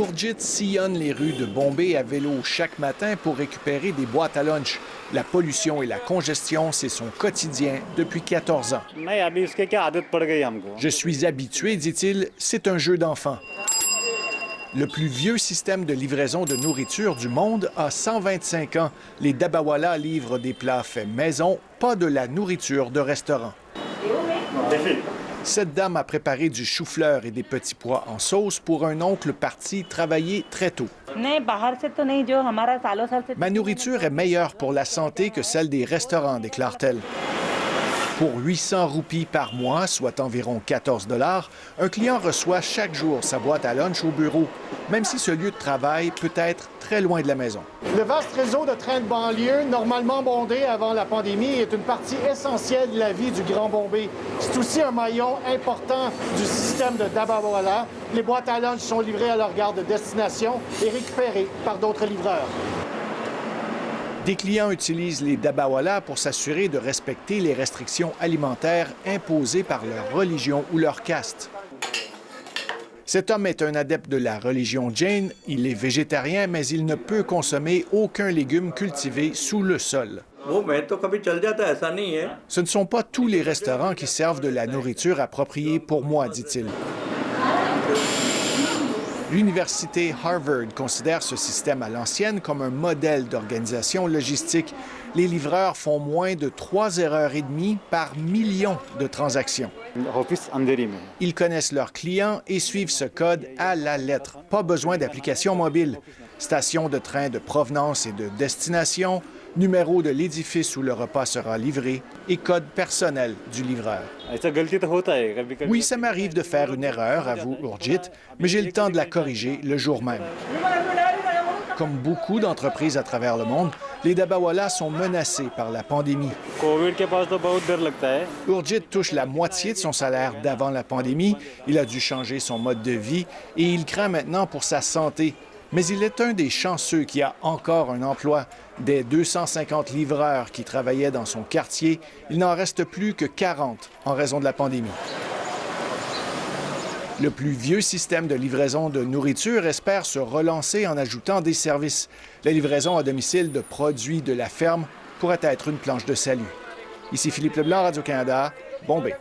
Gurjit sillonne les rues de Bombay à vélo chaque matin pour récupérer des boîtes à lunch. La pollution et la congestion, c'est son quotidien depuis 14 ans. Je suis habitué, dit-il, c'est un jeu d'enfant. Le plus vieux système de livraison de nourriture du monde a 125 ans. Les Dabawala livrent des plats faits maison, pas de la nourriture de restaurant. Cette dame a préparé du chou-fleur et des petits pois en sauce pour un oncle parti travailler très tôt. Ma nourriture est meilleure pour la santé que celle des restaurants, déclare-t-elle. Pour 800 roupies par mois, soit environ 14 $, un client reçoit chaque jour sa boîte à lunch au bureau, même si ce lieu de travail peut être très loin de la maison. Le vaste réseau de trains de banlieue, normalement bondé avant la pandémie, est une partie essentielle de la vie du Grand Bombay. C'est aussi un maillon important du système de Dabawala. Les boîtes à lunch sont livrées à leur gare de destination et récupérées par d'autres livreurs. Des clients utilisent les Dabawala pour s'assurer de respecter les restrictions alimentaires imposées par leur religion ou leur caste. Cet homme est un adepte de la religion Jain. Il est végétarien, mais il ne peut consommer aucun légume cultivé sous le sol. Ce ne sont pas tous les restaurants qui servent de la nourriture appropriée pour moi, dit-il. L'université Harvard considère ce système à l'ancienne comme un modèle d'organisation logistique. Les livreurs font moins de 3 erreurs et demie par million de transactions. Ils connaissent leurs clients et suivent ce code à la lettre. Pas besoin d'application mobile. Station de train de provenance et de destination, numéro de l'édifice où le repas sera livré et code personnel du livreur. Oui, ça m'arrive de faire une erreur, avoue Gurjit, mais j'ai le temps de la corriger le jour même. Comme beaucoup d'entreprises à travers le monde, les Dabawala sont menacés par la pandémie. Gurjit touche la moitié de son salaire d'avant la pandémie. Il a dû changer son mode de vie et il craint maintenant pour sa santé. Mais il est un des chanceux qui a encore un emploi. Des 250 livreurs qui travaillaient dans son quartier, il n'en reste plus que 40 en raison de la pandémie. Le plus vieux système de livraison de nourriture espère se relancer en ajoutant des services. La livraison à domicile de produits de la ferme pourrait être une planche de salut. Ici Philippe Leblanc, Radio-Canada, Bombay.